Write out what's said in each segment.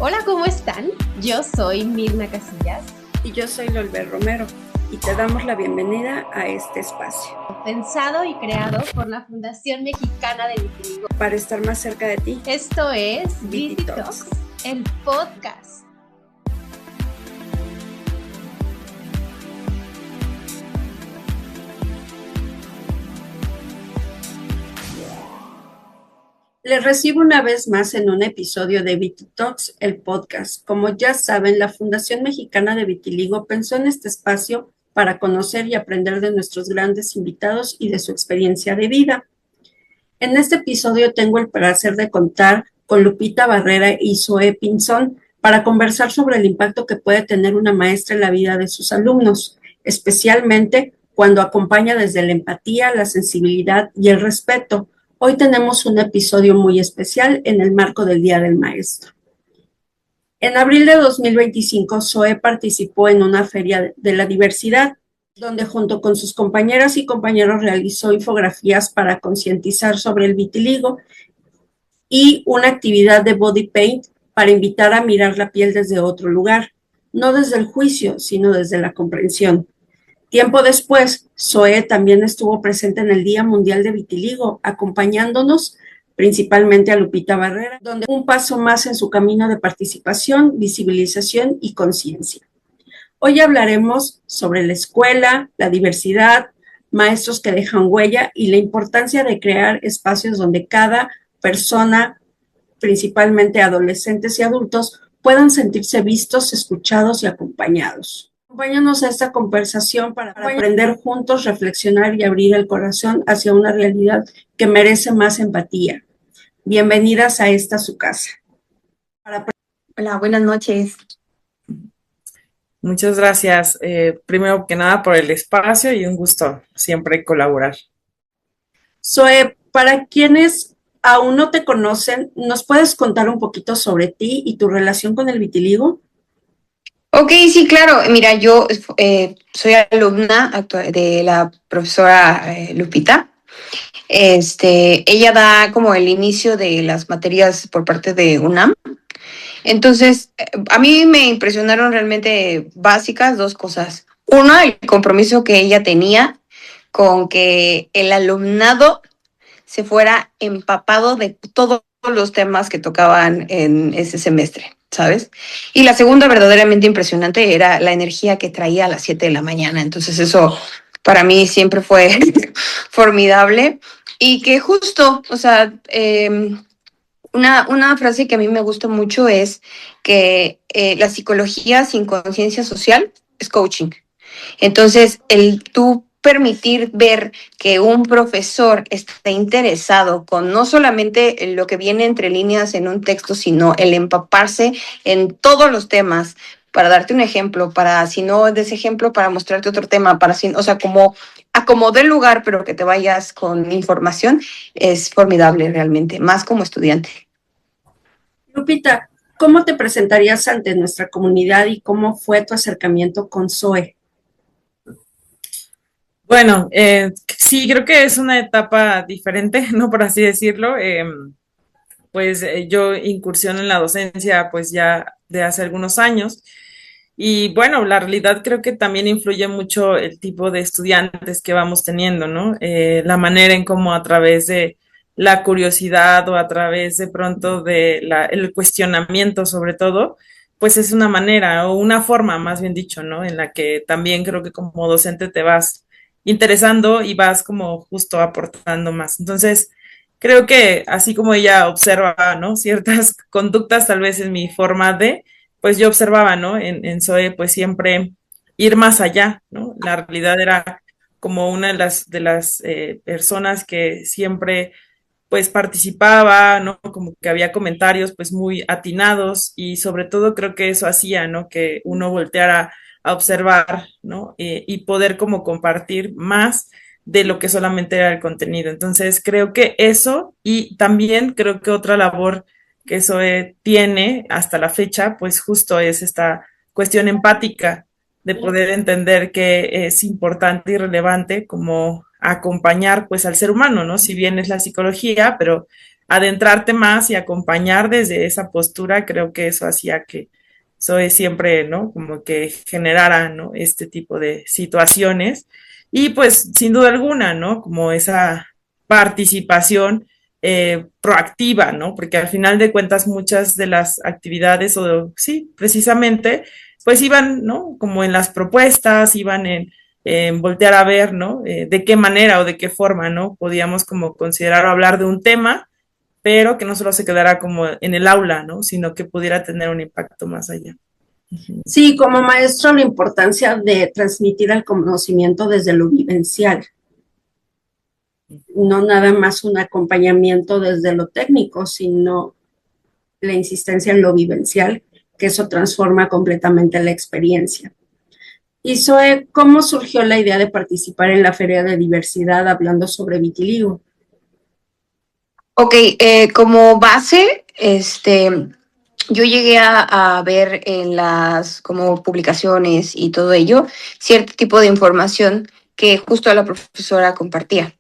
Hola, ¿cómo están? Yo soy Mirna Casillas. Y yo soy Lolber Romero y te damos la bienvenida a este espacio. Pensado y creado por la Fundación Mexicana de Vitiligo. Para estar más cerca de ti. Esto es Viti Talks, el podcast. Les recibo una vez más en un episodio de Viti Talks, el podcast. Como ya saben, la Fundación Mexicana de Vitiligo pensó en este espacio para conocer y aprender de nuestros grandes invitados y de su experiencia de vida. En este episodio tengo el placer de contar con Lupita Barrera y Zoe Pinzón para conversar sobre el impacto que puede tener una maestra en la vida de sus alumnos, especialmente cuando acompaña desde la empatía, la sensibilidad y el respeto. Hoy tenemos un episodio muy especial en el marco del Día del Maestro. En abril de 2025, Zoe participó en una feria de la diversidad, donde junto con sus compañeras y compañeros realizó infografías para concientizar sobre el vitiligo y una actividad de body paint para invitar a mirar la piel desde otro lugar, no desde el juicio, sino desde la comprensión. Tiempo después, Zoe también estuvo presente en el Día Mundial de Vitiligo, acompañándonos principalmente a Lupita Barrera, donde un paso más en su camino de participación, visibilización y conciencia. Hoy hablaremos sobre la escuela, la diversidad, maestros que dejan huella y la importancia de crear espacios donde cada persona, principalmente adolescentes y adultos, puedan sentirse vistos, escuchados y acompañados. Acompáñanos a esta conversación para aprender juntos, reflexionar y abrir el corazón hacia una realidad que merece más empatía. Bienvenidas a esta su casa. Hola, buenas noches. Muchas gracias, primero que nada por el espacio y un gusto siempre colaborar. Zoe, para quienes aún no te conocen, ¿nos puedes contar un poquito sobre ti y tu relación con el vitiligo? Ok, sí, claro. Mira, yo soy alumna de la profesora Lupita. Ella da como el inicio de las materias por parte de UNAM. Entonces, a mí me impresionaron realmente básicas dos cosas. Una, el compromiso que ella tenía con que el alumnado se fuera empapado de todos los temas que tocaban en ese semestre, ¿sabes? Y la segunda, verdaderamente impresionante, era la energía que traía a las 7 de la mañana. Entonces eso para mí siempre fue formidable. Y que justo, o sea, una frase que a mí me gusta mucho es que la psicología sin conciencia social es coaching. Entonces, el tú permitir ver que un profesor está interesado con no solamente lo que viene entre líneas en un texto, sino el empaparse en todos los temas, para darte un ejemplo, para si no de ese ejemplo, para mostrarte otro tema, para si, o sea, como acomodé el lugar, pero que te vayas con información, es formidable realmente, más como estudiante. Lupita, ¿cómo te presentarías ante nuestra comunidad y cómo fue tu acercamiento con Zoe? Bueno, sí, creo que es una etapa diferente, ¿no? Por así decirlo. Yo incursiono en la docencia pues ya de hace algunos años y bueno, la realidad creo que también influye mucho el tipo de estudiantes que vamos teniendo, ¿no? La manera en cómo a través de la curiosidad o a través de pronto de el cuestionamiento sobre todo, pues es una manera o una forma, más bien dicho, ¿no? En la que también creo que como docente te vas interesando y vas como justo aportando más. Entonces, creo que así como ella observa, ¿no? Ciertas conductas, tal vez en mi forma de, pues yo observaba, ¿no? En Zoe, pues siempre ir más allá, ¿no? La realidad era como una de las personas que siempre pues participaba, ¿no? Como que había comentarios pues muy atinados y sobre todo creo que eso hacía, ¿no? Que uno volteara a observar, ¿no? Y poder como compartir más de lo que solamente era el contenido. Entonces creo que eso y también creo que otra labor que eso tiene hasta la fecha, pues justo es esta cuestión empática de poder entender que es importante y relevante como acompañar pues al ser humano, ¿no? Si bien es la psicología, pero adentrarte más y acompañar desde esa postura, creo que eso hacía que Zoe siempre, ¿no? Como que generara, ¿no? Este tipo de situaciones. Y pues, sin duda alguna, ¿no? Como esa participación proactiva, ¿no? Porque al final de cuentas muchas de las actividades, o sí, precisamente, pues iban, ¿no? Como en las propuestas, iban en voltear a ver, ¿no? De qué manera o de qué forma, ¿no? Podíamos como considerar o hablar de un tema, pero que no solo se quedara como en el aula, ¿no? Sino que pudiera tener un impacto más allá. Sí, como maestro, la importancia de transmitir el conocimiento desde lo vivencial, no nada más un acompañamiento desde lo técnico, sino la insistencia en lo vivencial, que eso transforma completamente la experiencia. Y Zoe, ¿cómo surgió la idea de participar en la Feria de Diversidad hablando sobre vitiligo? Ok, como base, yo llegué a ver en las como publicaciones y todo ello cierto tipo de información que justo la profesora compartía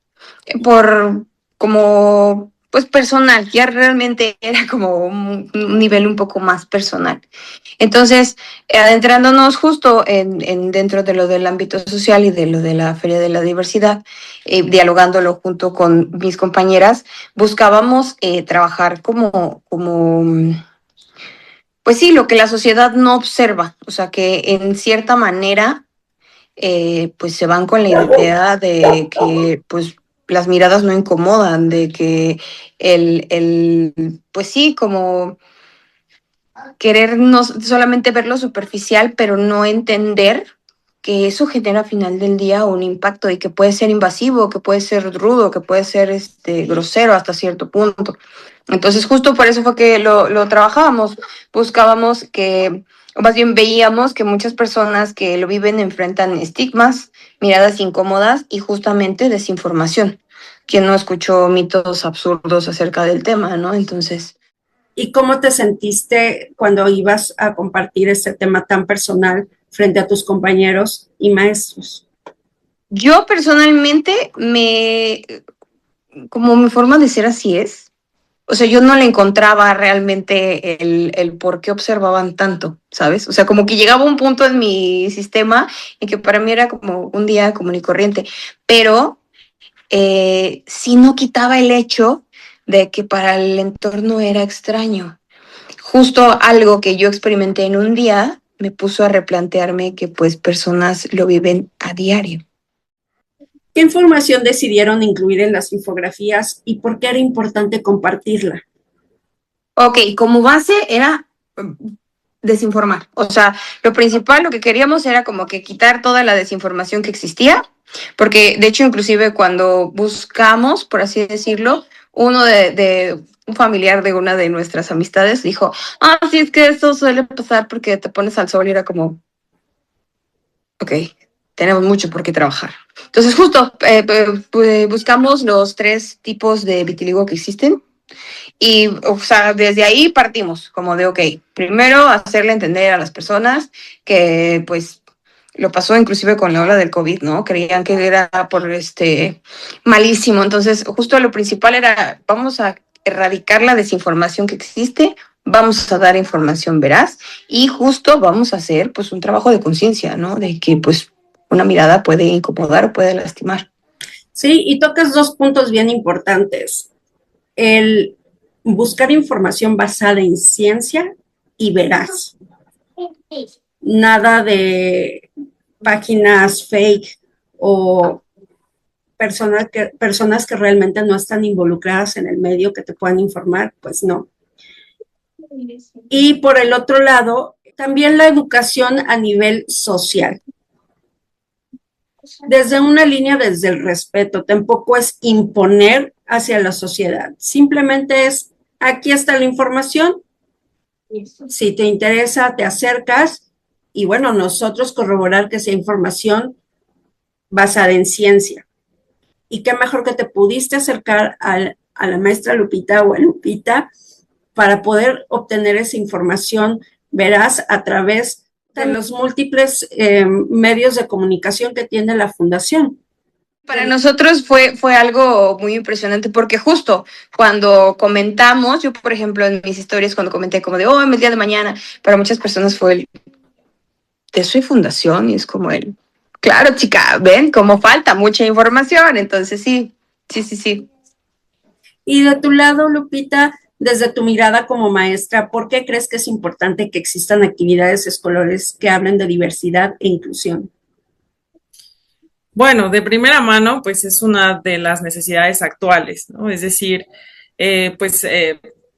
por como pues personal, ya realmente era como un nivel un poco más personal. Entonces, adentrándonos justo en dentro de lo del ámbito social y de lo de la Feria de la Diversidad, dialogándolo junto con mis compañeras, buscábamos trabajar pues sí, lo que la sociedad no observa, o sea, que en cierta manera pues se van con la idea de que pues las miradas no incomodan, de que pues sí, como querer no solamente ver lo superficial, pero no entender que eso genera al final del día un impacto y que puede ser invasivo, que puede ser rudo, que puede ser grosero hasta cierto punto. Entonces, justo por eso fue que lo trabajábamos, buscábamos que, o más bien veíamos que muchas personas que lo viven enfrentan estigmas, miradas incómodas y justamente desinformación. Quien no escuchó mitos absurdos acerca del tema, ¿no? Entonces, ¿y cómo te sentiste cuando ibas a compartir este tema tan personal frente a tus compañeros y maestros? yo personalmente como mi forma de ser así es. O sea, yo no le encontraba realmente el por qué observaban tanto, ¿sabes? O sea, como que llegaba un punto en mi sistema en que para mí era como un día común y corriente, pero sí no quitaba el hecho de que para el entorno era extraño. Justo algo que yo experimenté en un día me puso a replantearme que pues personas lo viven a diario. ¿Qué información decidieron incluir en las infografías y por qué era importante compartirla? Ok, como base era desinformar. O sea, lo principal, lo que queríamos era como que quitar toda la desinformación que existía, porque de hecho inclusive cuando buscamos, por así decirlo, uno de un familiar de una de nuestras amistades dijo, sí, es que eso suele pasar porque te pones al sol y era como, ok, tenemos mucho por qué trabajar. Entonces justo buscamos los 3 tipos de vitiligo que existen. Y, o sea, desde ahí partimos, como de, ok, primero hacerle entender a las personas que, pues, lo pasó inclusive con la ola del COVID, ¿no? Creían que era por malísimo. Entonces, justo lo principal era, vamos a erradicar la desinformación que existe, vamos a dar información veraz y justo vamos a hacer, pues, un trabajo de conciencia, ¿no? De que, pues, una mirada puede incomodar o puede lastimar. Sí, y tocas 2 puntos bien importantes. El buscar información basada en ciencia y veraz. Nada de páginas fake o personas que realmente no están involucradas en el medio que te puedan informar, pues no. Y por el otro lado, también la educación a nivel social. Desde una línea, desde el respeto, tampoco es imponer hacia la sociedad, simplemente es, aquí está la información, si te interesa, te acercas y bueno, nosotros corroborar que sea información basada en ciencia. Y qué mejor que te pudiste acercar a la maestra Lupita o a Lupita para poder obtener esa información veraz a través de los múltiples medios de comunicación que tiene la fundación. Para nosotros fue algo muy impresionante porque justo cuando comentamos, yo por ejemplo en mis historias cuando comenté como de, oh, el día de mañana, para muchas personas fue el, de soy fundación y es como el, claro chica, ven cómo falta mucha información, entonces sí. Y de tu lado, Lupita, desde tu mirada como maestra, ¿por qué crees que es importante que existan actividades escolares que hablen de diversidad e inclusión? Bueno, de primera mano, pues es una de las necesidades actuales, ¿no? Es decir, pues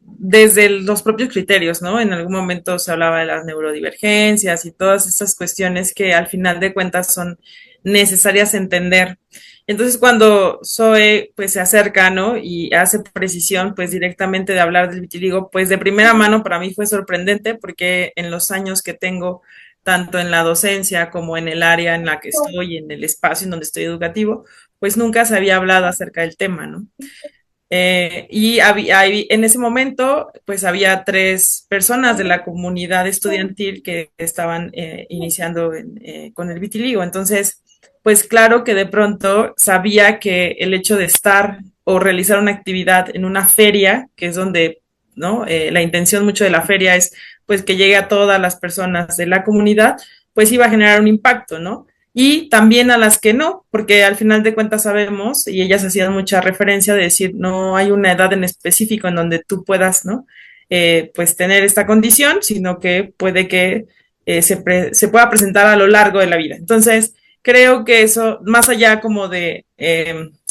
desde los propios criterios, ¿no? En algún momento se hablaba de las neurodivergencias y todas estas cuestiones que al final de cuentas son necesarias entender. Entonces, cuando Zoe pues se acerca, ¿no? Y hace precisión pues directamente de hablar del vitiligo, pues de primera mano para mí fue sorprendente porque en los años que tengo tanto en la docencia como en el área en la que estoy, en el espacio en donde estoy educativo, pues nunca se había hablado acerca del tema, ¿no? En ese momento, pues había 3 personas de la comunidad estudiantil que estaban iniciando con el vitiligo. Entonces, pues claro que de pronto sabía que el hecho de estar o realizar una actividad en una feria, que es donde, ¿no? La intención mucho de la feria es pues que llegue a todas las personas de la comunidad, pues iba a generar un impacto, ¿no? Y también a las que no, porque al final de cuentas sabemos, y ellas hacían mucha referencia de decir, no hay una edad en específico en donde tú puedas, ¿no? Pues tener esta condición, sino que puede que se pueda presentar a lo largo de la vida. Entonces, creo que eso, más allá como de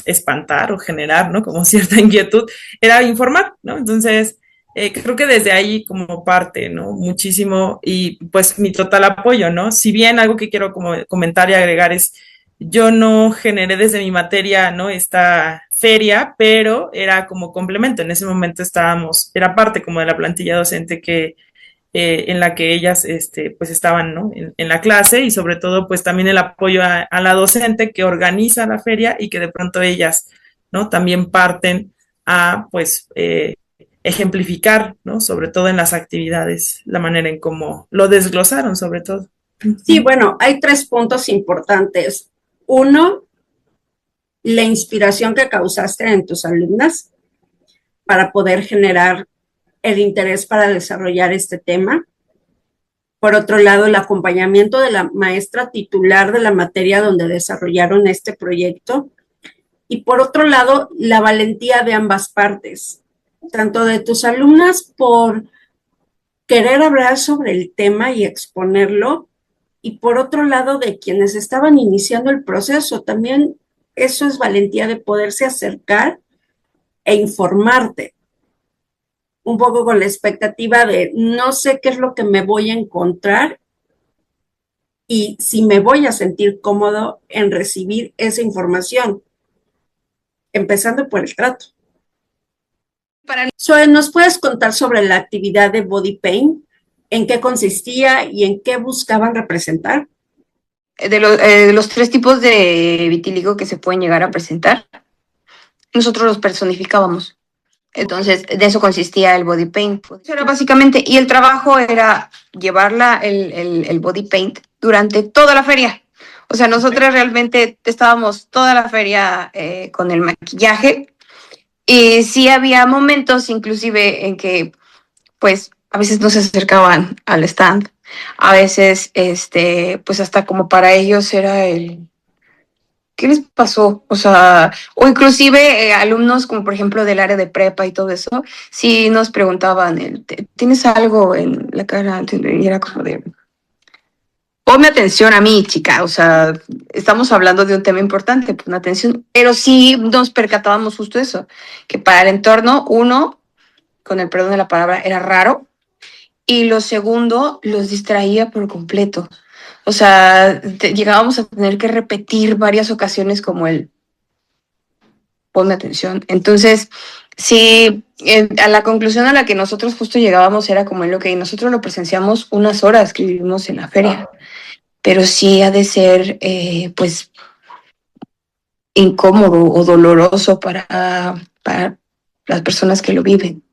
espantar o generar, ¿no? Como cierta inquietud, era informar, ¿no? Entonces, creo que desde ahí como parte, ¿no? Muchísimo y pues mi total apoyo, ¿no? Si bien algo que quiero como comentar y agregar es, yo no generé desde mi materia, ¿no? Esta feria, pero era como complemento. En ese momento estábamos, era parte como de la plantilla docente que en la que ellas pues estaban, ¿no? En la clase y sobre todo pues también el apoyo a la docente que organiza la feria y que de pronto ellas, ¿no? También parten a pues ejemplificar, ¿no? Sobre todo en las actividades, la manera en cómo lo desglosaron sobre todo. Sí, bueno, hay 3 puntos importantes. Uno, la inspiración que causaste en tus alumnas para poder generar el interés para desarrollar este tema. Por otro lado, el acompañamiento de la maestra titular de la materia donde desarrollaron este proyecto. Y por otro lado, la valentía de ambas partes, tanto de tus alumnas por querer hablar sobre el tema y exponerlo, y por otro lado, de quienes estaban iniciando el proceso. También eso es valentía de poderse acercar e informarte un poco con la expectativa de no sé qué es lo que me voy a encontrar y si me voy a sentir cómodo en recibir esa información, empezando por el trato. Zoe, ¿nos puedes contar sobre la actividad de Body Paint? ¿En qué consistía y en qué buscaban representar? De los 3 tipos de vitiligo que se pueden llegar a presentar, nosotros los personificábamos. Entonces, de eso consistía el body paint. Eso era básicamente, y el trabajo era llevarla el body paint durante toda la feria. O sea, nosotros realmente estábamos toda la feria con el maquillaje y sí había momentos inclusive en que, pues, a veces no se acercaban al stand. A veces, pues hasta como para ellos era el, ¿qué les pasó? O sea, o inclusive alumnos como por ejemplo del área de prepa y todo eso, sí nos preguntaban, ¿tienes algo en la cara? Y era como de, ponme atención a mí, chica, o sea, estamos hablando de un tema importante, pon atención, pero sí nos percatábamos justo eso, que para el entorno, uno, con el perdón de la palabra, era raro, y lo segundo, los distraía por completo. O sea, llegábamos a tener que repetir varias ocasiones como el ponme atención. Entonces, sí, a la conclusión a la que nosotros justo llegábamos era como en lo que nosotros lo presenciamos unas horas que vivimos en la feria, pero sí ha de ser, pues, incómodo o doloroso para las personas que lo viven.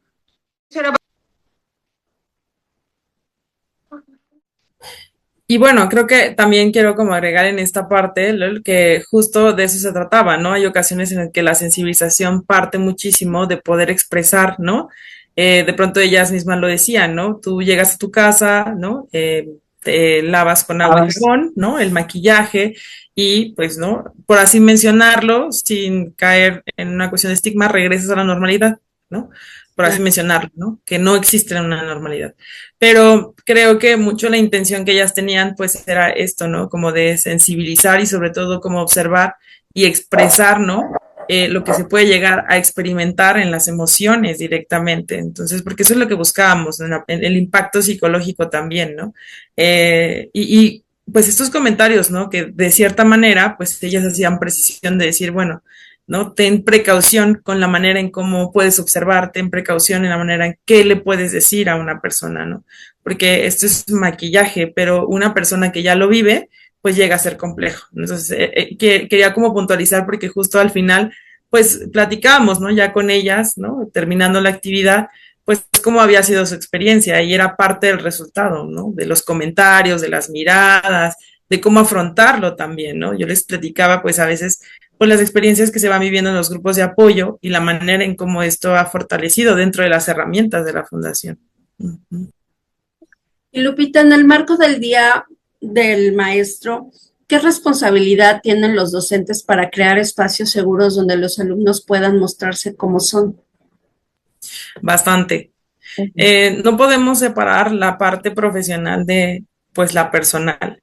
Y bueno, creo que también quiero como agregar en esta parte, Lol, que justo de eso se trataba, ¿no? Hay ocasiones en las que la sensibilización parte muchísimo de poder expresar, ¿no? De pronto ellas mismas lo decían, ¿no? Tú llegas a tu casa, ¿no? Te lavas con agua y jabón, ¿no? El maquillaje y pues, ¿no? Por así mencionarlo, sin caer en una cuestión de estigma, regresas a la normalidad, ¿no? Por así mencionarlo, ¿no? Que no existe una normalidad. Pero creo que mucho la intención que ellas tenían, pues era esto, ¿no? Como de sensibilizar y sobre todo como observar y expresar, ¿no? Lo que se puede llegar a experimentar en las emociones directamente. Entonces, porque eso es lo que buscábamos, en el impacto psicológico también, ¿no? Pues estos comentarios, ¿no? Que de cierta manera, pues ellas hacían precisión de decir, bueno, ¿no? Ten precaución con la manera en cómo puedes observar, ten precaución en la manera en qué le puedes decir a una persona, ¿no? Porque esto es maquillaje, pero una persona que ya lo vive, pues llega a ser complejo. Entonces, quería como puntualizar porque justo al final, pues platicábamos, ¿no? Ya con ellas, ¿no? Terminando la actividad, pues cómo había sido su experiencia y era parte del resultado, ¿no? De los comentarios, de las miradas, de cómo afrontarlo también, ¿no? Yo les platicaba, pues a veces pues las experiencias que se van viviendo en los grupos de apoyo y la manera en cómo esto ha fortalecido dentro de las herramientas de la fundación. Uh-huh. Y Lupita, en el marco del Día del Maestro, ¿qué responsabilidad tienen los docentes para crear espacios seguros donde los alumnos puedan mostrarse como son? Bastante. No podemos separar la parte profesional de pues la personal.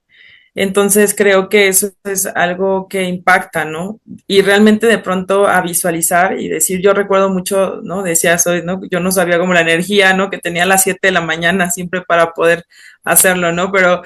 Entonces creo que eso es algo que impacta, ¿no? Y realmente de pronto a visualizar y decir, yo recuerdo mucho, ¿no? Decía soy, ¿no? Yo no sabía como la energía, ¿no? Que tenía a las 7 de la mañana siempre para poder hacerlo, ¿no? Pero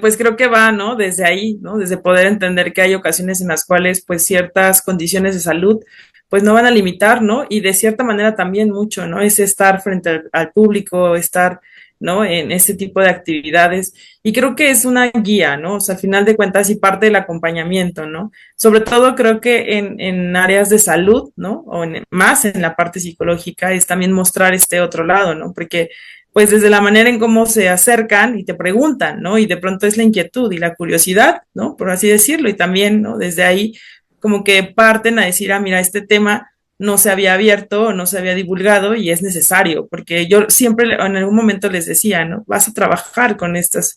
pues creo que va, ¿no? Desde ahí, ¿no? Desde poder entender que hay ocasiones en las cuales pues ciertas condiciones de salud pues no van a limitar, ¿no? Y de cierta manera también mucho, ¿no? Es estar frente al público, estar, ¿no? En este tipo de actividades. Y creo que es una guía, ¿no? O sea, al final de cuentas y parte del acompañamiento, ¿no? Sobre todo creo que en áreas de salud, ¿no? O más en la parte psicológica es también mostrar este otro lado, ¿no? Porque pues desde la manera en cómo se acercan y te preguntan, ¿no? Y de pronto es la inquietud y la curiosidad, ¿no? Por así decirlo, y también, ¿no? Desde ahí como que parten a decir, ah, mira, este tema no se había abierto o no se había divulgado y es necesario, porque yo siempre en algún momento les decía, ¿no? Vas a trabajar con estas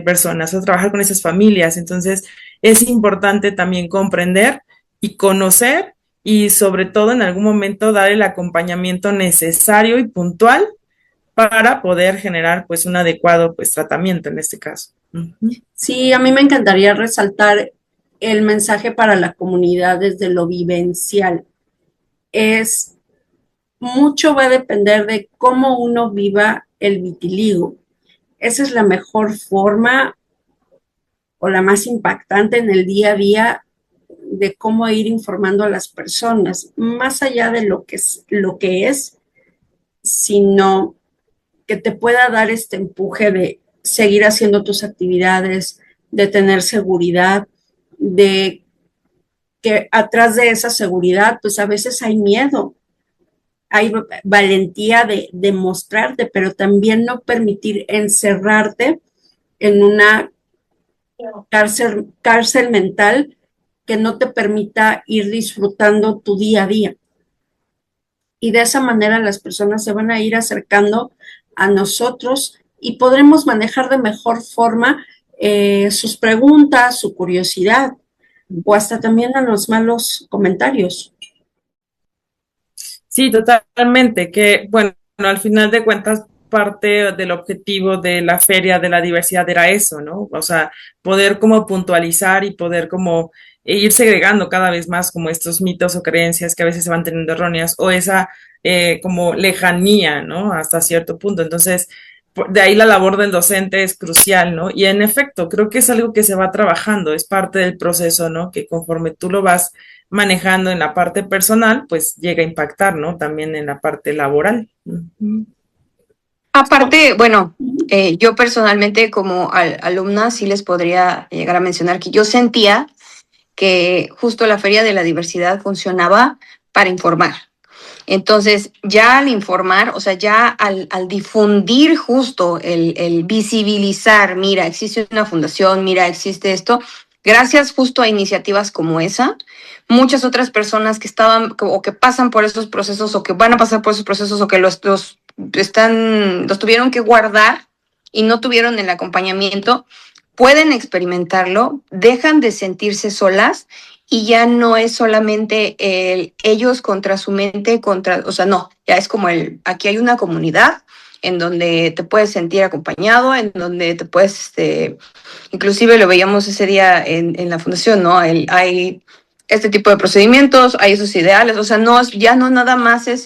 personas, vas a trabajar con esas familias, entonces es importante también comprender y conocer y sobre todo en algún momento dar el acompañamiento necesario y puntual para poder generar pues un adecuado pues tratamiento en este caso. Sí, a mí me encantaría resaltar el mensaje para la comunidad desde lo vivencial. Es mucho va a depender de cómo uno viva el vitiligo. Esa es la mejor forma o la más impactante en el día a día de cómo ir informando a las personas, más allá de lo que es, sino que te pueda dar este empuje de seguir haciendo tus actividades, de tener seguridad, de que atrás de esa seguridad, pues a veces hay miedo, hay valentía de mostrarte, pero también no permitir encerrarte en una cárcel mental que no te permita ir disfrutando tu día a día. Y de esa manera las personas se van a ir acercando a nosotros y podremos manejar de mejor forma sus preguntas, su curiosidad o hasta también a los malos comentarios. Sí, totalmente, que bueno, al final de cuentas parte del objetivo de la feria de la diversidad era eso, ¿no? O sea, poder como puntualizar y poder como ir segregando cada vez más como estos mitos o creencias que a veces se van teniendo erróneas o esa como lejanía, ¿no? Hasta cierto punto. Entonces, de ahí la labor del docente es crucial, ¿no? Y en efecto, creo que es algo que se va trabajando, es parte del proceso, ¿no? Que conforme tú lo vas manejando en la parte personal, pues llega a impactar, ¿no? También en la parte laboral. Uh-huh. Aparte, bueno, yo personalmente como alumna sí les podría llegar a mencionar que yo sentía que justo la Feria de la Diversidad funcionaba para informar. Entonces, ya al informar, o sea, ya al difundir justo el visibilizar, mira, existe una fundación, mira, existe esto, gracias justo a iniciativas como esa, muchas otras personas que estaban o que pasan por esos procesos o que van a pasar por esos procesos o que los tuvieron que guardar y no tuvieron el acompañamiento, pueden experimentarlo, dejan de sentirse solas y ya no es solamente ellos contra su mente, o sea, no, ya es como aquí hay una comunidad en donde te puedes sentir acompañado, en donde te puedes, inclusive lo veíamos ese día en la fundación, ¿no? Hay este tipo de procedimientos, hay esos ideales, o sea, ya no nada más es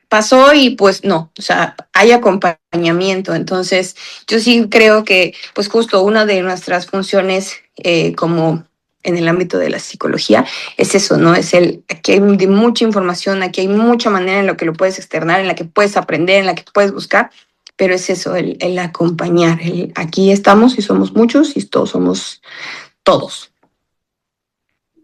pasó y pues no, o sea, hay acompañamiento. Entonces, yo sí creo que pues justo una de nuestras funciones como en el ámbito de la psicología es eso, ¿no? Aquí hay mucha información, aquí hay mucha manera en la que lo puedes externar, en la que puedes aprender, en la que puedes buscar, pero es eso, el acompañar, aquí estamos y somos muchos y todos somos todos.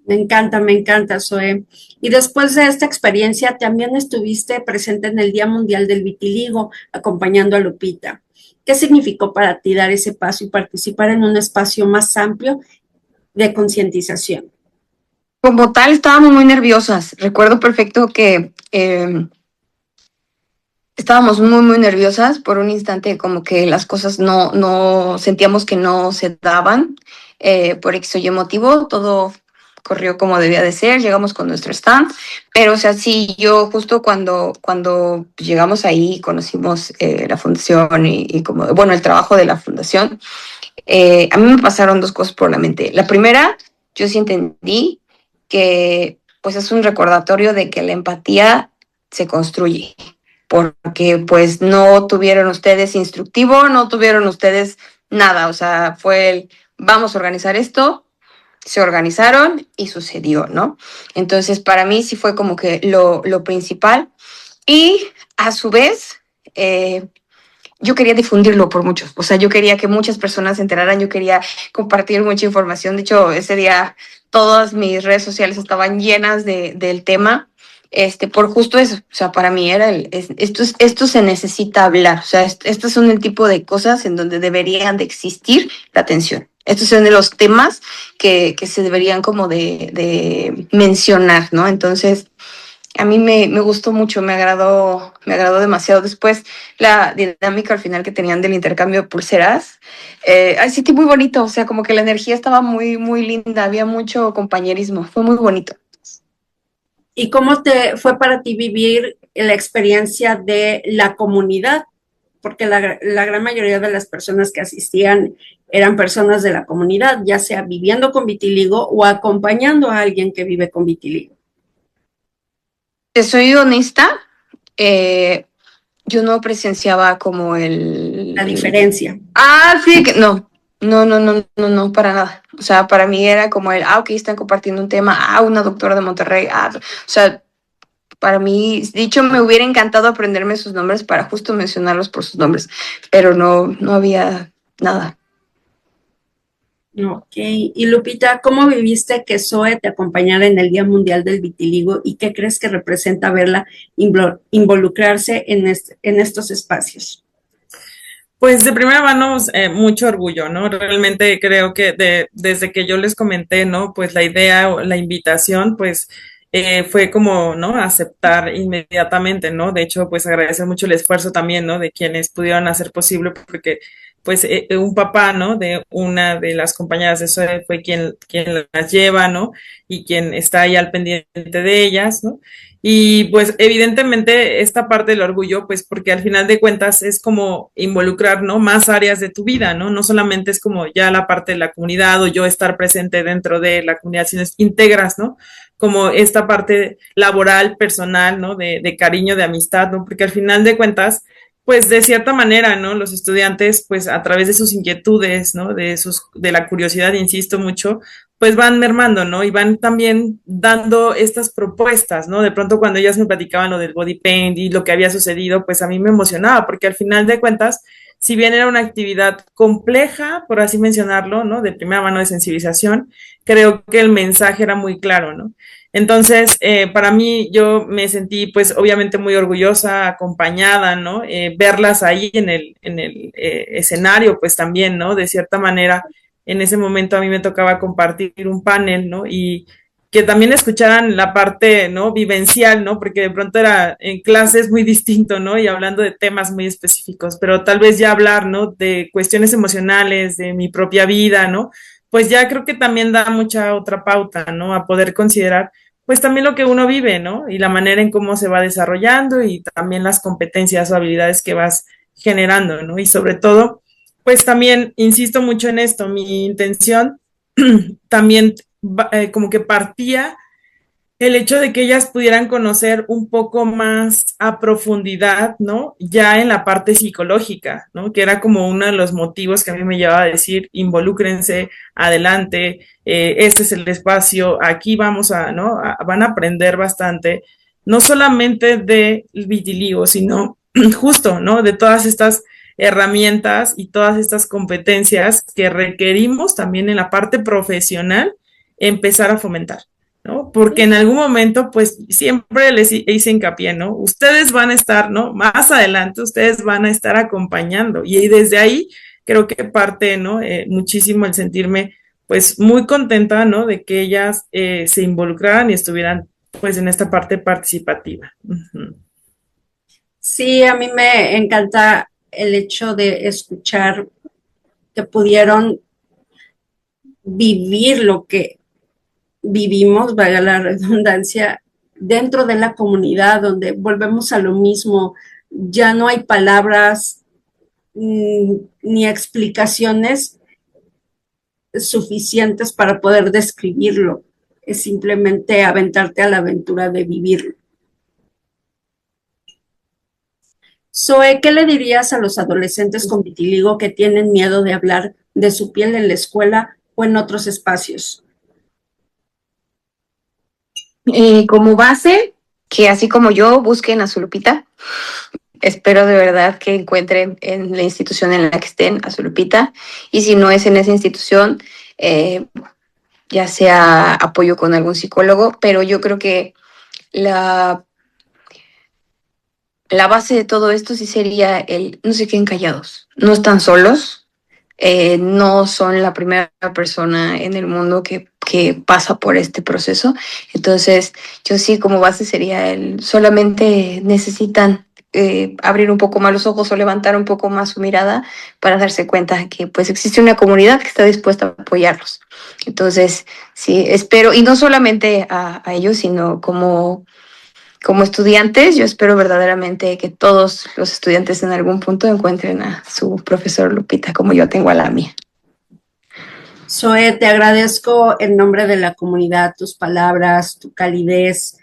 Me encanta, Zoe. Y después de esta experiencia, también estuviste presente en el Día Mundial del Vitiligo, acompañando a Lupita. ¿Qué significó para ti dar ese paso y participar en un espacio más amplio de concientización? Como tal, estábamos muy nerviosas. Recuerdo perfecto que estábamos muy, muy nerviosas. Por un instante, como que las cosas no sentíamos que no se daban. Por X o Y motivo, todo corrió como debía de ser, llegamos con nuestro stand, pero o sea, sí, yo justo cuando llegamos ahí, conocimos la fundación y como, bueno, el trabajo de la fundación, a mí me pasaron dos cosas por la mente. La primera, yo sí entendí que pues es un recordatorio de que la empatía se construye, porque pues no tuvieron ustedes instructivo, no tuvieron ustedes nada, o sea, fue vamos a organizar esto, se organizaron y sucedió, ¿no? Entonces, para mí sí fue como que lo principal. Y a su vez, yo quería difundirlo por muchos. O sea, yo quería que muchas personas se enteraran, yo quería compartir mucha información. De hecho, ese día todas mis redes sociales estaban llenas del tema. Por justo eso, o sea, para mí era esto se necesita hablar, o sea, estos son el tipo de cosas en donde deberían de existir la atención. Estos son de los temas que se deberían como de mencionar, ¿no? Entonces, a mí me gustó mucho, me agradó demasiado. Después, la dinámica al final que tenían del intercambio de pulseras, sentí muy bonito, o sea, como que la energía estaba muy, muy linda, había mucho compañerismo, fue muy bonito. ¿Y cómo te fue para ti vivir la experiencia de la comunidad? Porque la gran mayoría de las personas que asistían eran personas de la comunidad, ya sea viviendo con vitiligo o acompañando a alguien que vive con vitiligo. Te soy honesta, yo no presenciaba como la diferencia. Sí, que no, para nada. O sea, para mí era como ok, están compartiendo un tema, una doctora de Monterrey, o sea, para mí, dicho, me hubiera encantado aprenderme sus nombres para justo mencionarlos por sus nombres, pero no había nada. Ok, y Lupita, ¿cómo viviste que Zoe te acompañara en el Día Mundial del Vitiligo y qué crees que representa verla involucrarse en estos espacios? Pues de primera mano, mucho orgullo, ¿no? Realmente creo que desde que yo les comenté, ¿no? Pues la idea o la invitación, pues fue como, ¿no? Aceptar inmediatamente, ¿no? De hecho, pues agradecer mucho el esfuerzo también, ¿no? De quienes pudieron hacer posible, porque pues un papá, ¿no? De una de las compañeras de eso fue quien las lleva, ¿no? Y quien está ahí al pendiente de ellas, ¿no? Y pues evidentemente esta parte del orgullo, pues porque al final de cuentas es como involucrar, ¿no? Más áreas de tu vida, ¿no? No solamente es como ya la parte de la comunidad o yo estar presente dentro de la comunidad, sino es integras, ¿no? Como esta parte laboral, personal, ¿no? De cariño, de amistad, ¿no? Porque al final de cuentas, pues de cierta manera, ¿no? Los estudiantes, pues a través de sus inquietudes, ¿no? De la curiosidad, insisto mucho, pues van mermando, ¿no? Y van también dando estas propuestas, ¿no? De pronto cuando ellas me platicaban lo del body paint y lo que había sucedido, pues a mí me emocionaba, porque al final de cuentas, si bien era una actividad compleja, por así mencionarlo, ¿no? De primera mano de sensibilización, creo que el mensaje era muy claro, ¿no? Entonces, para mí, yo me sentí, pues, obviamente muy orgullosa, acompañada, ¿no? Verlas ahí en el escenario, pues también, ¿no? De cierta manera, en ese momento a mí me tocaba compartir un panel, ¿no? Y que también escucharan la parte, ¿no? Vivencial, ¿no? Porque de pronto era en clases muy distinto, ¿no? Y hablando de temas muy específicos, pero tal vez ya hablar, ¿no? De cuestiones emocionales, de mi propia vida, ¿no? Pues ya creo que también da mucha otra pauta, ¿no? A poder considerar pues también lo que uno vive, ¿no? Y la manera en cómo se va desarrollando y también las competencias o habilidades que vas generando, ¿no? Y sobre todo, pues también insisto mucho en esto, mi intención también como que partía el hecho de que ellas pudieran conocer un poco más a profundidad, ¿no? Ya en la parte psicológica, ¿no? Que era como uno de los motivos que a mí me llevaba a decir, involúcrense, adelante, este es el espacio, aquí vamos a, ¿no? Van a aprender bastante, no solamente de vitiligo, sino justo, ¿no? De todas estas herramientas y todas estas competencias que requerimos también en la parte profesional empezar a fomentar. ¿No? Porque en algún momento, pues siempre les hice hincapié, ¿no? Ustedes van a estar, ¿no? Más adelante, ustedes van a estar acompañando. Y desde ahí creo que parte, ¿no? Muchísimo el sentirme, pues, muy contenta, ¿no? De que ellas se involucraran y estuvieran, pues, en esta parte participativa. Uh-huh. Sí, a mí me encanta el hecho de escuchar que pudieron vivir lo que vivimos, valga la redundancia, dentro de la comunidad, donde volvemos a lo mismo, ya no hay palabras ni explicaciones suficientes para poder describirlo, es simplemente aventarte a la aventura de vivirlo. Zoe, ¿qué le dirías a los adolescentes con vitiligo que tienen miedo de hablar de su piel en la escuela o en otros espacios? Como base, que así como yo, busquen a su Lupita. Espero de verdad que encuentren en la institución en la que estén a su Lupita. Y si no es en esa institución, ya sea apoyo con algún psicólogo, pero yo creo que la base de todo esto sí sería el no se queden callados, no están solos, no son la primera persona en el mundo que pasa por este proceso. Entonces, yo sí como base sería el solamente necesitan abrir un poco más los ojos o levantar un poco más su mirada para darse cuenta que pues existe una comunidad que está dispuesta a apoyarlos. Entonces, sí, espero, y no solamente a ellos, sino como estudiantes, yo espero verdaderamente que todos los estudiantes en algún punto encuentren a su profesor Lupita como yo tengo a la mía. Zoe, te agradezco en nombre de la comunidad tus palabras, tu calidez,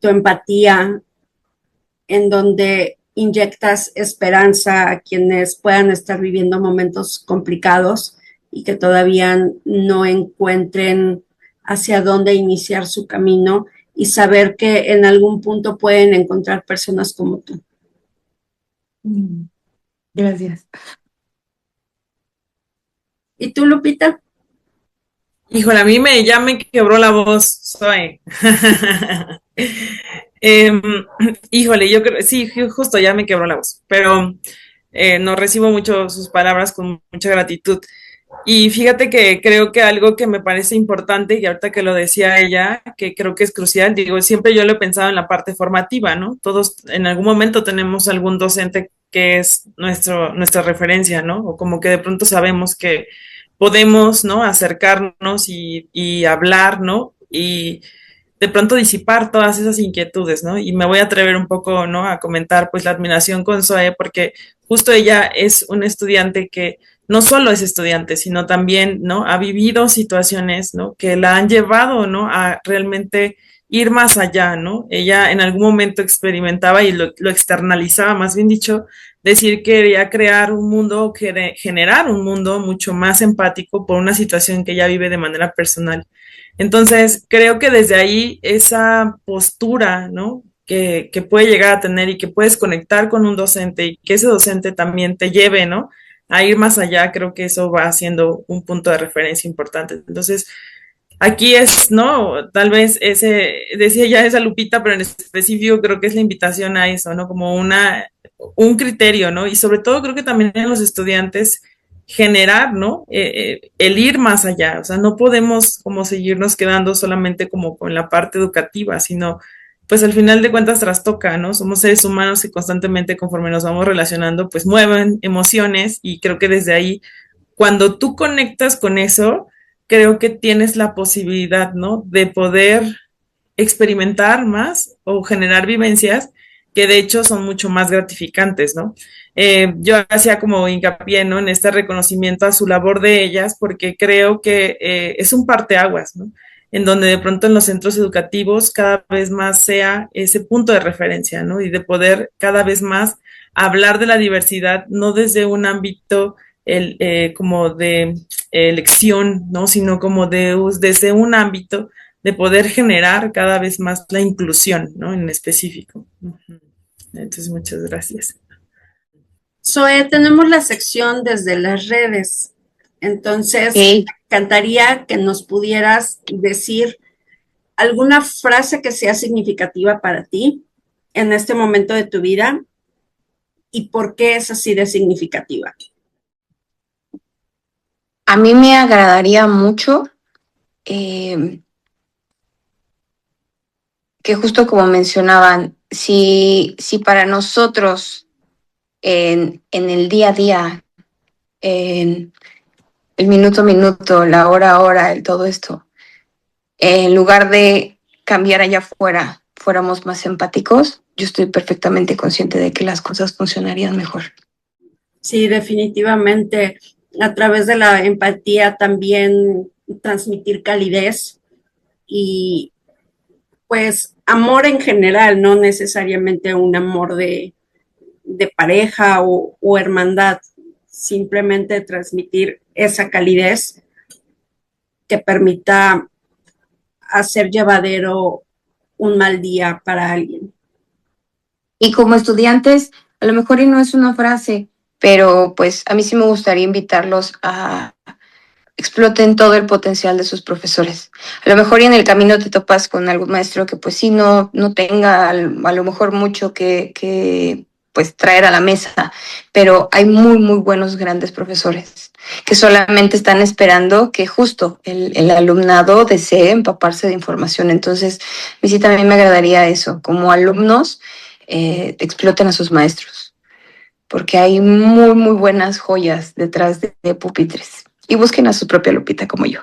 tu empatía, en donde inyectas esperanza a quienes puedan estar viviendo momentos complicados y que todavía no encuentren hacia dónde iniciar su camino y saber que en algún punto pueden encontrar personas como tú. Gracias. ¿Y tú, Lupita? Híjole, a mí ya me quebró la voz, soy. Híjole, yo creo, sí, justo ya me quebró la voz, pero no recibo mucho sus palabras con mucha gratitud. Y fíjate que creo que algo que me parece importante, y ahorita que lo decía ella, que creo que es crucial, digo, siempre yo lo he pensado en la parte formativa, ¿no? Todos en algún momento tenemos algún docente que es nuestra referencia, ¿no? O como que de pronto sabemos que podemos, ¿no? Acercarnos y hablar, ¿no? Y de pronto disipar todas esas inquietudes, ¿no? Y me voy a atrever un poco, ¿no? A comentar pues la admiración con Zoe, porque justo ella es una estudiante que no solo es estudiante, sino también, ¿no? Ha vivido situaciones, ¿no? Que la han llevado, ¿no? A realmente ir más allá, ¿no? Ella en algún momento experimentaba y lo externalizaba, más bien dicho, decir que quería crear un mundo, generar un mundo mucho más empático por una situación que ella vive de manera personal. Entonces, creo que desde ahí esa postura, ¿no? Que puede llegar a tener y que puedes conectar con un docente y que ese docente también te lleve, ¿no? A ir más allá, creo que eso va siendo un punto de referencia importante. Entonces, aquí es, ¿no? Tal vez decía ya esa Lupita, pero en específico creo que es la invitación a eso, ¿no? Como un criterio, ¿no? Y sobre todo creo que también en los estudiantes generar, ¿no? El ir más allá, o sea, no podemos como seguirnos quedando solamente como con la parte educativa, sino pues al final de cuentas trastoca, ¿no? Somos seres humanos que constantemente conforme nos vamos relacionando, pues mueven emociones y creo que desde ahí, cuando tú conectas con eso, creo que tienes la posibilidad, ¿no? De poder experimentar más o generar vivencias que de hecho son mucho más gratificantes, ¿no? Yo hacía como hincapié, ¿no? En este reconocimiento a su labor de ellas, porque creo que es un parteaguas, ¿no? En donde de pronto en los centros educativos cada vez más sea ese punto de referencia, ¿no? Y de poder cada vez más hablar de la diversidad, no desde un ámbito como de elección, ¿no? Sino como desde un ámbito de poder generar cada vez más la inclusión, ¿no? En específico. Entonces, muchas gracias. Zoe, tenemos la sección desde las redes. Entonces, Ok. me encantaría que nos pudieras decir alguna frase que sea significativa para ti en este momento de tu vida y por qué es así de significativa. A mí me agradaría mucho eh, que justo como mencionaban, si para nosotros en el día a día, en el minuto a minuto, la hora a hora, el todo esto, en lugar de cambiar allá afuera, fuéramos más empáticos, yo estoy perfectamente consciente de que las cosas funcionarían mejor. Sí, definitivamente. A través de la empatía también transmitir calidez y pues amor en general, no necesariamente un amor de pareja o hermandad, simplemente transmitir esa calidez que permita hacer llevadero un mal día para alguien. Y como estudiantes, a lo mejor y no es una frase, pero pues a mí sí me gustaría invitarlos a exploten todo el potencial de sus profesores. A lo mejor y en el camino te topas con algún maestro que pues sí no tenga a lo mejor mucho que pues traer a la mesa, pero hay muy buenos grandes profesores que solamente están esperando que justo el alumnado desee empaparse de información. Entonces, a mí sí también me agradaría eso, como alumnos exploten a sus maestros, porque hay muy buenas joyas detrás de pupitres. Y busquen a su propia Lupita como yo.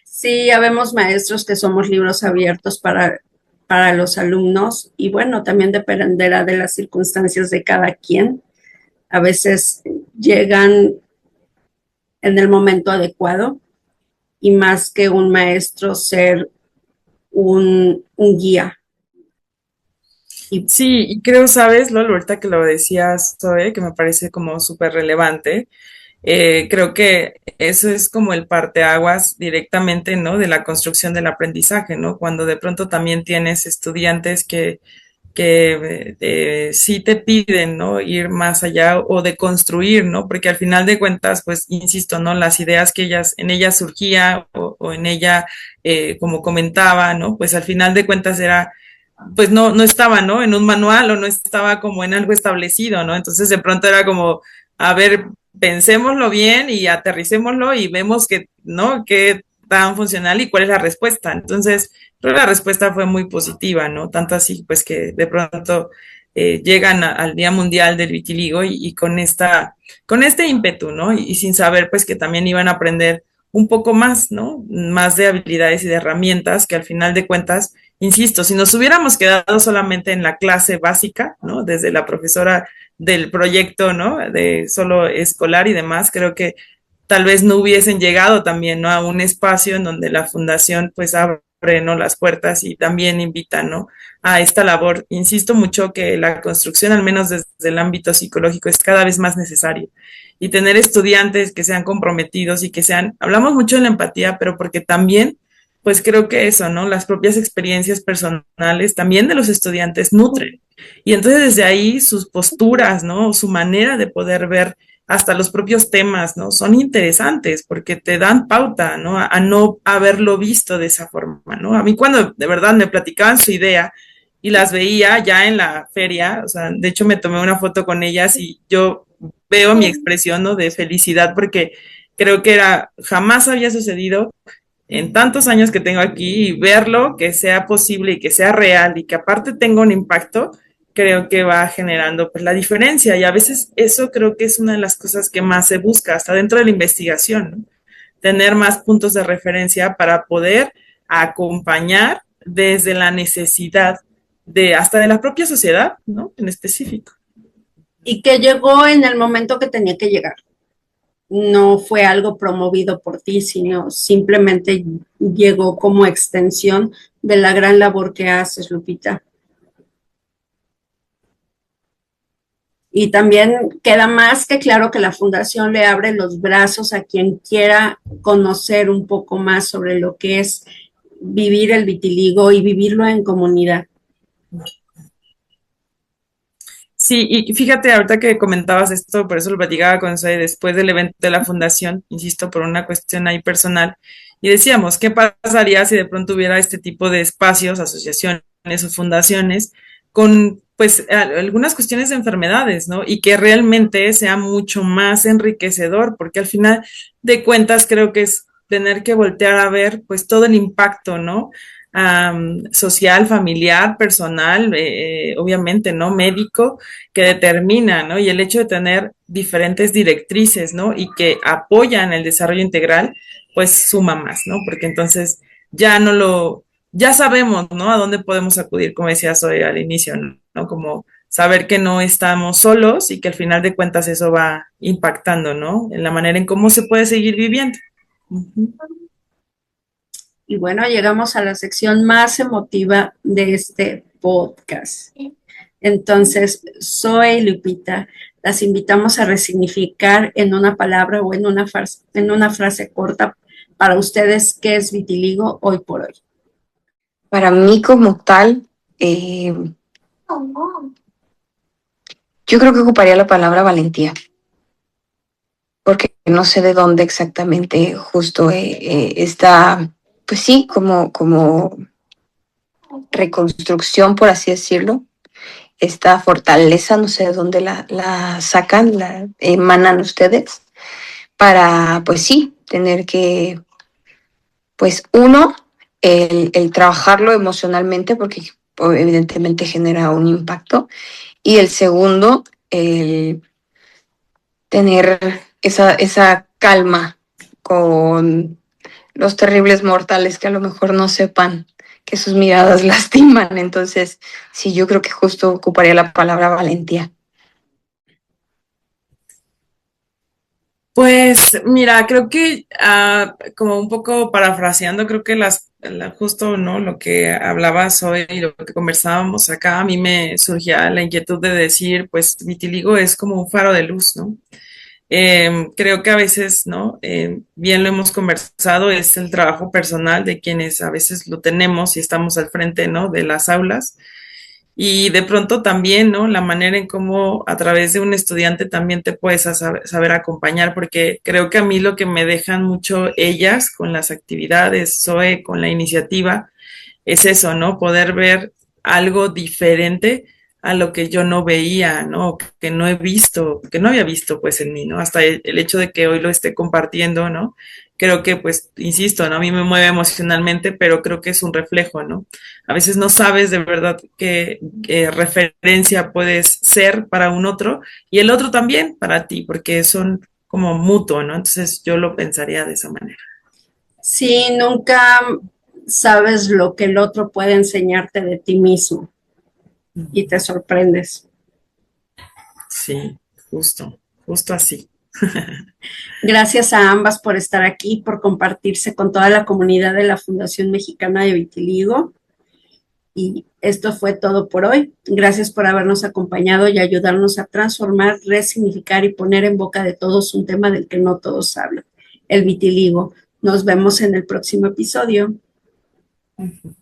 Sí, habemos maestros que somos libros abiertos para los alumnos y bueno, también dependerá de las circunstancias de cada quien. A veces llegan en el momento adecuado y más que un maestro ser un guía. Y Sí, y creo, sabes, Lolo, ahorita que lo decías, Zoe, que me parece como súper relevante, creo que eso es como el parteaguas directamente, ¿no? De la construcción del aprendizaje, ¿no? Cuando de pronto también tienes estudiantes que sí te piden, ¿no? Ir más allá o de construir, ¿no? Porque al final de cuentas, pues, insisto, ¿no? Las ideas que en ella surgía o en ella, como comentaba, ¿no? Pues al final de cuentas era pues no estaba, ¿no? En un manual o no estaba como en algo establecido, ¿no? Entonces de pronto era como, a ver, pensémoslo bien y aterricémoslo y vemos que, ¿no? Qué tan funcional y cuál es la respuesta. Entonces, creo que la respuesta fue muy positiva, ¿no? Tanto así, pues que de pronto llegan al Día Mundial del Vitiligo y con este ímpetu, ¿no? Y sin saber, pues que también iban a aprender un poco más, ¿no? Más de habilidades y de herramientas que al final de cuentas insisto, si nos hubiéramos quedado solamente en la clase básica, ¿no? Desde la profesora del proyecto, ¿no? De solo escolar y demás, creo que tal vez no hubiesen llegado también, ¿no? A un espacio en donde la fundación pues abre, ¿no? Las puertas y también invita, ¿no? A esta labor. Insisto mucho que la construcción, al menos desde el ámbito psicológico, es cada vez más necesario. Y tener estudiantes que sean comprometidos y que sean, hablamos mucho de la empatía, pero porque también pues creo que eso, ¿no? Las propias experiencias personales también de los estudiantes nutren. Y entonces desde ahí sus posturas, ¿no? Su manera de poder ver hasta los propios temas, ¿no? Son interesantes porque te dan pauta, ¿no? A no haberlo visto de esa forma, ¿no? A mí cuando de verdad me platicaban su idea y las veía ya en la feria, o sea, de hecho me tomé una foto con ellas y yo veo mi expresión, ¿no? De felicidad porque creo que era, jamás había sucedido en tantos años que tengo aquí y verlo, que sea posible y que sea real y que aparte tenga un impacto, creo que va generando pues la diferencia y a veces eso creo que es una de las cosas que más se busca hasta dentro de la investigación, ¿no? Tener más puntos de referencia para poder acompañar desde la necesidad de hasta de la propia sociedad, ¿no? En específico. Y que llegó en el momento que tenía que llegar. No fue algo promovido por ti, sino simplemente llegó como extensión de la gran labor que haces, Lupita. Y también queda más que claro que la Fundación le abre los brazos a quien quiera conocer un poco más sobre lo que es vivir el vitiligo y vivirlo en comunidad. Sí, y fíjate, ahorita que comentabas esto, por eso lo platicaba con Zoe después del evento de la fundación, insisto, por una cuestión ahí personal, y decíamos, ¿qué pasaría si de pronto hubiera este tipo de espacios, asociaciones o fundaciones con, pues, algunas cuestiones de enfermedades, ¿no? Y que realmente sea mucho más enriquecedor, porque al final de cuentas creo que es tener que voltear a ver, pues, todo el impacto, ¿no? Social, familiar, personal, obviamente, ¿no? Médico, que determina, ¿no? Y el hecho de tener diferentes directrices, ¿no? Y que apoyan el desarrollo integral, pues suma más, ¿no? Porque entonces ya no lo, ya sabemos, ¿no? A dónde podemos acudir, como decías hoy al inicio, ¿no? Como saber que no estamos solos y que al final de cuentas eso va impactando, ¿no? En la manera en cómo se puede seguir viviendo. Uh-huh. Y bueno, llegamos a la sección más emotiva de este podcast. Entonces, Zoe y Lupita, las invitamos a resignificar en una palabra o en una frase corta para ustedes qué es vitiligo hoy por hoy. Para mí como tal, yo creo que ocuparía la palabra valentía, porque no sé de dónde exactamente justo está, pues sí, como reconstrucción, por así decirlo, esta fortaleza, no sé de dónde la sacan, la emanan ustedes, para, pues sí, tener que, pues uno, el trabajarlo emocionalmente, porque evidentemente genera un impacto, y el segundo, el tener esa calma con los terribles mortales que a lo mejor no sepan que sus miradas lastiman. Entonces, sí, yo creo que justo ocuparía la palabra valentía. Pues mira, creo que como un poco parafraseando, creo que justo, ¿no? Lo que hablabas hoy y lo que conversábamos acá, a mí me surgía la inquietud de decir, pues vitiligo es como un faro de luz, ¿no? Creo que a veces, ¿no? Bien lo hemos conversado, es el trabajo personal de quienes a veces lo tenemos y estamos al frente, ¿no? De las aulas. Y de pronto también, ¿no? La manera en cómo a través de un estudiante también te puedes saber acompañar, porque creo que a mí lo que me dejan mucho ellas con las actividades, Zoe, con la iniciativa, es eso, ¿no? Poder ver algo diferente a lo que yo no veía, ¿no? Que no he visto, que no había visto pues en mí, ¿no? Hasta el hecho de que hoy lo esté compartiendo, ¿no? Creo que pues, insisto, ¿no? A mí me mueve emocionalmente, pero creo que es un reflejo, ¿no? A veces no sabes de verdad qué referencia puedes ser para un otro y el otro también para ti, porque son como mutuo, ¿no? Entonces yo lo pensaría de esa manera. Sí, nunca sabes lo que el otro puede enseñarte de ti mismo y te sorprendes. Sí, justo así. Gracias a ambas por estar aquí, por compartirse con toda la comunidad de la Fundación Mexicana de Vitiligo. Y esto fue todo por hoy. Gracias por habernos acompañado y ayudarnos a transformar, resignificar y poner en boca de todos un tema del que no todos hablan, el vitiligo. Nos vemos en el próximo episodio. Ujú.